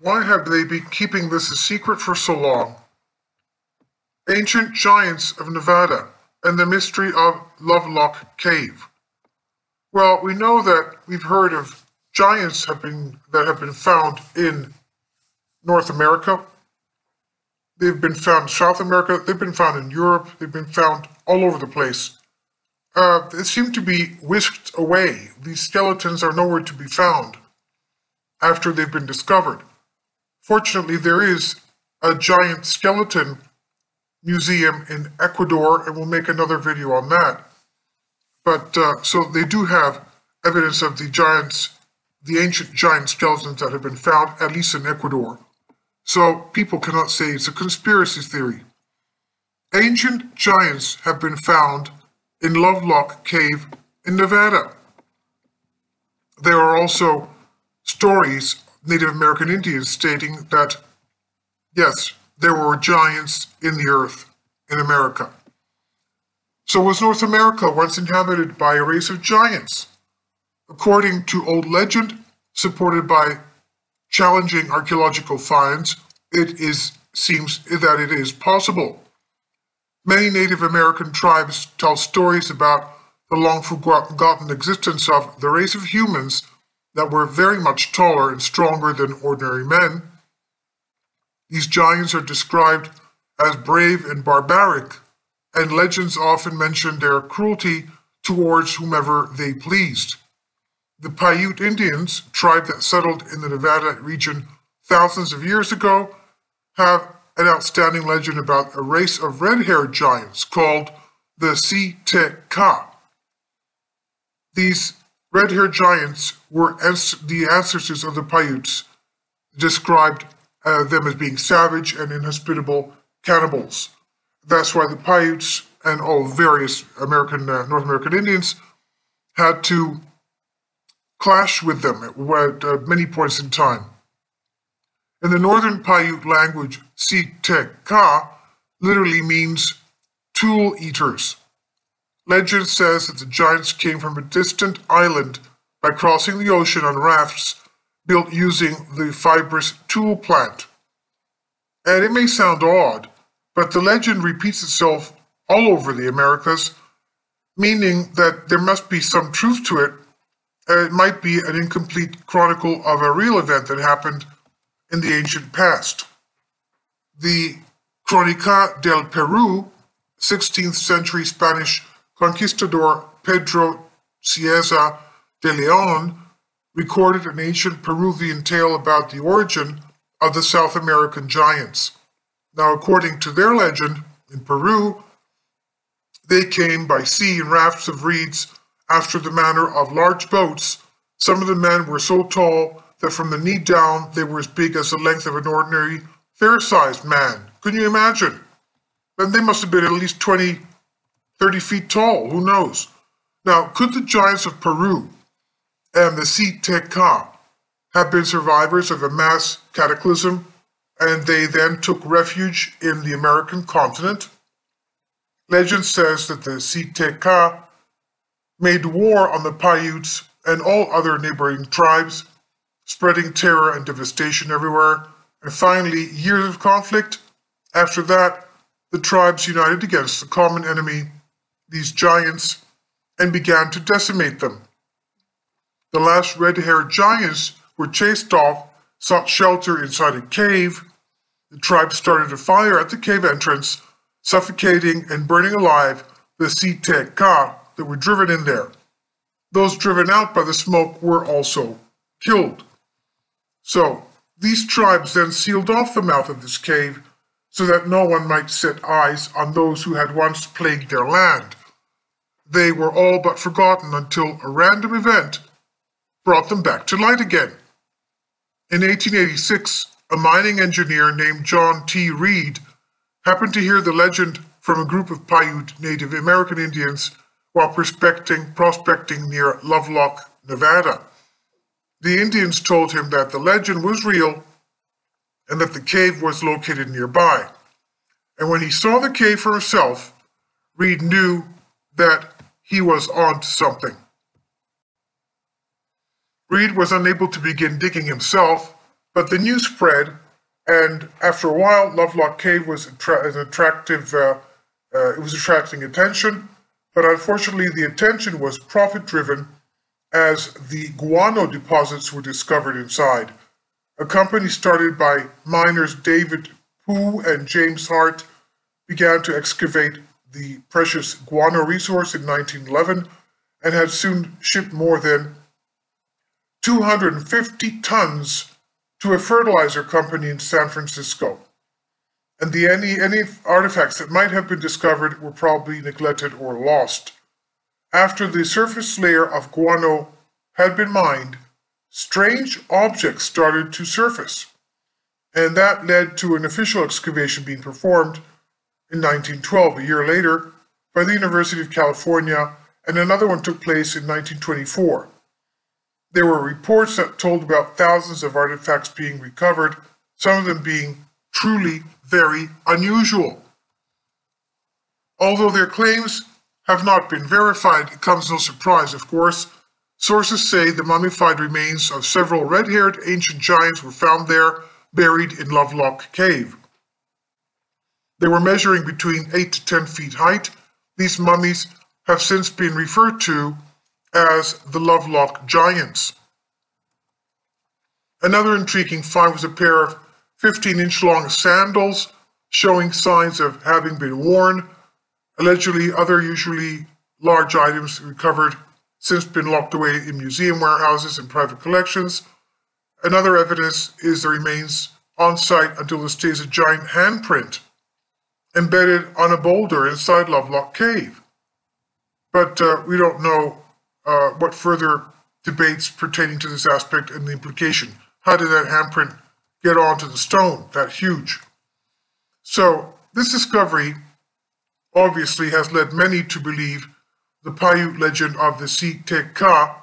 Why have they been keeping this a secret for so long? Ancient Giants of Nevada and the Mystery of Lovelock Cave. Well, we know that we've heard of giants that have been found in North America. They've been found in South America. They've been found in Europe. They've been found all over the place. They seem to be whisked away. These skeletons are nowhere to be found after they've been discovered. Fortunately, there is a giant skeleton museum in Ecuador, and we'll make another video on that. But so they do have evidence of the ancient giant skeletons that have been found, at least in Ecuador. So people cannot say it's a conspiracy theory. Ancient giants have been found in Lovelock Cave in Nevada. There are also stories, Native American Indians stating that, yes, there were giants in the earth in America. So was North America once inhabited by a race of giants? According to old legend, supported by challenging archaeological finds, seems that it is possible. Many Native American tribes tell stories about the long-forgotten existence of the race of humans that were very much taller and stronger than ordinary men. These giants are described as brave and barbaric, and legends often mention their cruelty towards whomever they pleased. The Paiute Indians, tribe that settled in the Nevada region thousands of years ago, have an outstanding legend about a race of red-haired giants called the Si-Te-Ka. These red-haired giants were the ancestors of the Paiutes, described them as being savage and inhospitable cannibals. That's why the Paiutes and all various North American Indians had to clash with them at many points in time. In the Northern Paiute language, Si-Te-Ka literally means tool eaters. Legend says that the giants came from a distant island by crossing the ocean on rafts built using the fibrous tool plant. And it may sound odd, but the legend repeats itself all over the Americas, meaning that there must be some truth to it, and it might be an incomplete chronicle of a real event that happened in the ancient past. The Crónica del Perú, 16th century Spanish conquistador Pedro Cieza de León, recorded an ancient Peruvian tale about the origin of the South American giants. Now, according to their legend, in Peru, they came by sea in rafts of reeds after the manner of large boats. Some of the men were so tall that from the knee down they were as big as the length of an ordinary fair-sized man. Can you imagine? And they must have been at least 20, 30 feet tall, who knows? Now, could the giants of Peru and the Si-Te-Ka have been survivors of a mass cataclysm, and they then took refuge in the American continent? Legend says that the Si-Te-Ka made war on the Paiutes and all other neighboring tribes, spreading terror and devastation everywhere. And finally, years of conflict. After that, the tribes united against the common enemy, these giants, and began to decimate them. The last red-haired giants were chased off, sought shelter inside a cave. The tribe started a fire at the cave entrance, suffocating and burning alive the Si-Te-Ka that were driven in there. Those driven out by the smoke were also killed. So, these tribes then sealed off the mouth of this cave so that no one might set eyes on those who had once plagued their land. They were all but forgotten until a random event brought them back to light again. In 1886, a mining engineer named John T. Reed happened to hear the legend from a group of Paiute Native American Indians while prospecting near Lovelock, Nevada. The Indians told him that the legend was real and that the cave was located nearby. And when he saw the cave for himself, Reed knew that he was on to something. Reed was unable to begin digging himself, But the news spread, and after a while, Lovelock Cave was an attractive. It was attracting attention, but unfortunately, the attention was profit-driven, as the guano deposits were discovered inside. A company started by miners David Pooh and James Hart began to excavate the precious guano resource in 1911 and had soon shipped more than 250 tons to a fertilizer company in San Francisco. And any artifacts that might have been discovered were probably neglected or lost. After the surface layer of guano had been mined, strange objects started to surface, and that led to an official excavation being performed in 1912, a year later, by the University of California, and another one took place in 1924. There were reports that told about thousands of artifacts being recovered, some of them being truly very unusual. Although their claims have not been verified, it comes no surprise, of course. Sources say the mummified remains of several red-haired ancient giants were found there, buried in Lovelock Cave. They were measuring between 8 to 10 feet height. These mummies have since been referred to as the Lovelock Giants. Another intriguing find was a pair of 15-inch long sandals showing signs of having been worn. Allegedly, other usually large items recovered since been locked away in museum warehouses and private collections. Another evidence is the remains on site until this day is a giant handprint embedded on a boulder inside Lovelock Cave. But we don't know what further debates pertaining to this aspect and the implication. How did that handprint get onto the stone, that huge? So this discovery obviously has led many to believe the Paiute legend of the Si Te Ka,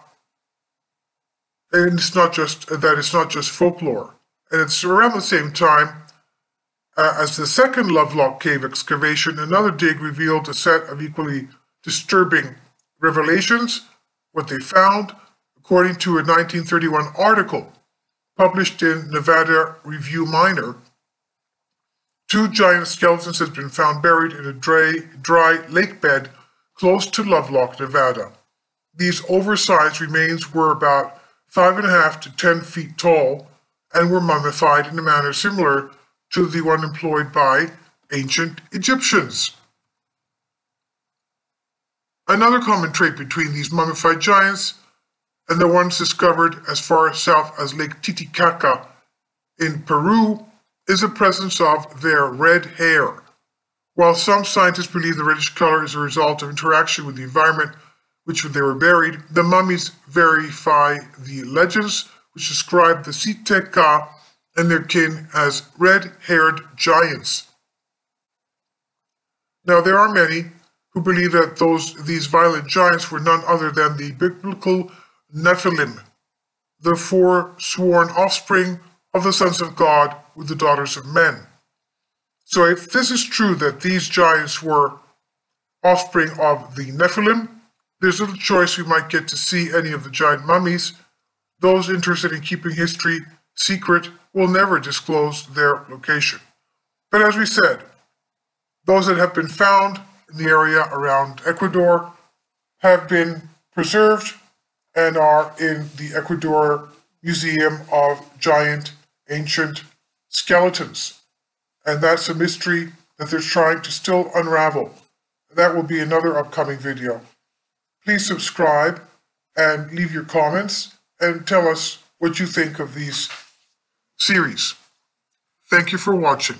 and it's not just folklore. And it's around the same time as the second Lovelock Cave excavation, another dig revealed a set of equally disturbing revelations. What they found, according to a 1931 article published in Nevada Review Minor, 2 giant skeletons had been found buried in a dry lake bed close to Lovelock, Nevada. These oversized remains were about 5.5 to 10 feet tall and were mummified in a manner similar to the one employed by ancient Egyptians. Another common trait between these mummified giants and the ones discovered as far south as Lake Titicaca in Peru is the presence of their red hair. While some scientists believe the reddish color is a result of interaction with the environment which they were buried, the mummies verify the legends which describe the Si Te Ka and their kin as red-haired giants. Now, there are many who believe that these violent giants were none other than the biblical Nephilim, the forsworn offspring of the sons of God with the daughters of men. So if this is true that these giants were offspring of the Nephilim, there's little choice we might get to see any of the giant mummies. Those interested in keeping history secret will never disclose their location. But as we said, those that have been found in the area around Ecuador have been preserved and are in the Ecuador Museum of Giant Ancient Skeletons. And that's a mystery that they're trying to still unravel. That will be another upcoming video. Please subscribe and leave your comments and tell us what you think of these series. Thank you for watching.